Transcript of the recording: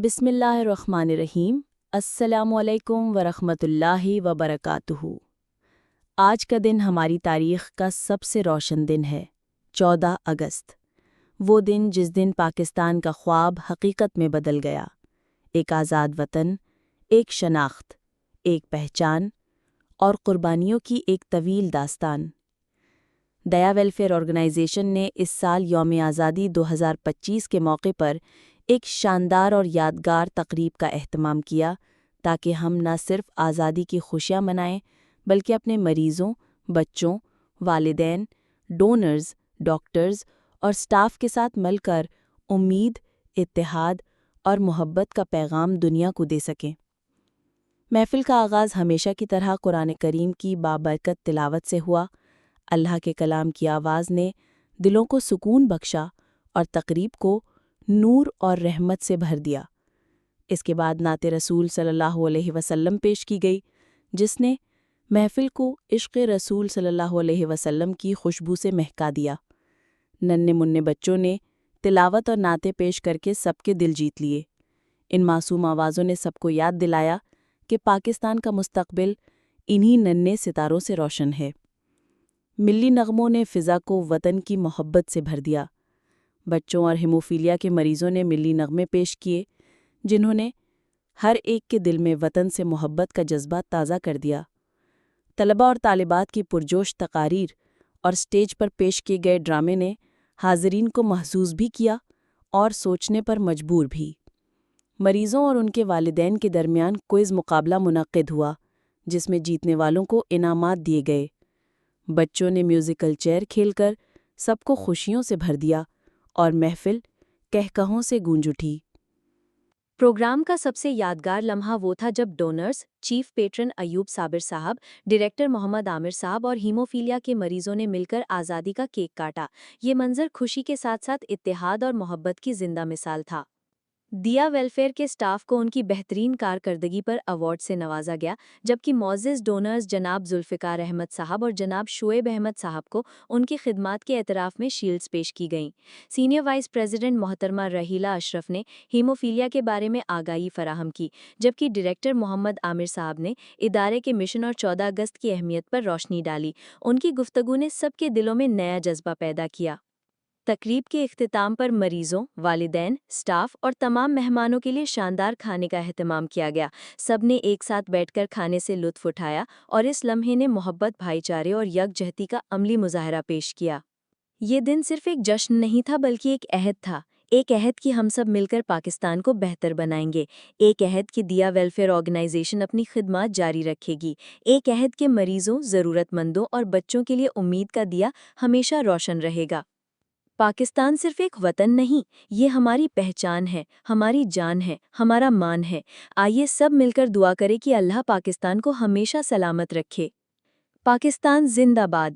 بسم اللہ الرحمن الرحیم۔ السلام علیکم ورحمۃ اللہ وبرکاتہ۔ آج کا دن ہماری تاریخ کا سب سے روشن دن ہے، 14 اگست۔ وہ دن جس دن پاکستان کا خواب حقیقت میں بدل گیا۔ ایک آزاد وطن، ایک شناخت، ایک پہچان اور قربانیوں کی ایک طویل داستان۔ دیا ویلفیئر آرگنائزیشن نے اس سال یوم آزادی 2025 کے موقع پر ایک شاندار اور یادگار تقریب کا اہتمام کیا تاکہ ہم نہ صرف آزادی کی خوشیاں منائیں بلکہ اپنے مریضوں، بچوں، والدین، ڈونرز، ڈاکٹرز اور سٹاف کے ساتھ مل کر امید، اتحاد اور محبت کا پیغام دنیا کو دے سکیں۔ محفل کا آغاز ہمیشہ کی طرح قرآن کریم کی بابرکت تلاوت سے ہوا۔ اللہ کے کلام کی آواز نے دلوں کو سکون بخشا اور تقریب کو نور اور رحمت سے بھر دیا۔ اس کے بعد نعت رسول صلی اللہ علیہ وسلم پیش کی گئی، جس نے محفل کو عشق رسول صلی اللہ علیہ وسلم کی خوشبو سے مہکا دیا۔ ننھے منھے بچوں نے تلاوت اور نعتیں پیش کر کے سب کے دل جیت لیے۔ ان معصوم آوازوں نے سب کو یاد دلایا کہ پاکستان کا مستقبل انہی ننھے ستاروں سے روشن ہے۔ ملی نغموں نے فضا کو وطن کی محبت سے بھر دیا۔ بچوں اور ہیموفیلیا کے مریضوں نے ملی نغمے پیش کیے، جنہوں نے ہر ایک کے دل میں وطن سے محبت کا جذبہ تازہ کر دیا۔ طلباء اور طالبات کی پرجوش تقاریر اور سٹیج پر پیش کیے گئے ڈرامے نے حاضرین کو محظوظ بھی کیا اور سوچنے پر مجبور بھی۔ مریضوں اور ان کے والدین کے درمیان کوئز مقابلہ منعقد ہوا، جس میں جیتنے والوں کو انعامات دیے گئے۔ بچوں نے میوزیکل چیئر کھیل کر سب کو خوشیوں سے بھر دیا اور محفل کہکہوں سے گونج اٹھی۔ پروگرام کا سب سے یادگار لمحہ وہ تھا جب ڈونرز، چیف پیٹرن ایوب صابر صاحب، ڈائریکٹر محمد عامر صاحب اور ہیموفیلیا کے مریضوں نے مل کر آزادی کا کیک کاٹا۔ یہ منظر خوشی کے ساتھ ساتھ اتحاد اور محبت کی زندہ مثال تھا۔ دیا ویلفیئر کے سٹاف کو ان کی بہترین کارکردگی پر ایوارڈ سے نوازا گیا، جبکہ معزز ڈونرز جناب ذوالفقار احمد صاحب اور جناب شعیب احمد صاحب کو ان کی خدمات کے اعتراف میں شیلڈز پیش کی گئیں۔ سینئر وائس پریزیڈنٹ محترمہ رحیلہ اشرف نے ہیموفیلیا کے بارے میں آگاہی فراہم کی، جبکہ ڈائریکٹر محمد عامر صاحب نے ادارے کے مشن اور 14 اگست کی اہمیت پر روشنی ڈالی۔ ان کی گفتگو نے سب کے دلوں میں نیا جذبہ پیدا کیا۔ تقریب کے اختتام پر مریضوں، والدین، سٹاف اور تمام مہمانوں کے لیے شاندار کھانے کا اہتمام کیا گیا۔ سب نے ایک ساتھ بیٹھ کر کھانے سے لطف اٹھایا اور اس لمحے نے محبت، بھائی چارے اور یکجہتی کا عملی مظاہرہ پیش کیا۔ یہ دن صرف ایک جشن نہیں تھا بلکہ ایک عہد تھا، ایک عہد کہ ہم سب مل کر پاکستان کو بہتر بنائیں گے، ایک عہد کہ دیا ویلفیئر آرگنائزیشن اپنی خدمات جاری رکھے گی، ایک عہد کہ مریضوں، ضرورت مندوں اور بچوں کے لیے امید کا دیا ہمیشہ روشن رہے گا۔ پاکستان صرف ایک وطن نہیں، یہ ہماری پہچان ہے، ہماری جان ہے، ہمارا مان ہے۔ آئیے سب مل کر دعا کریں کہ اللہ پاکستان کو ہمیشہ سلامت رکھے۔ پاکستان زندہ باد۔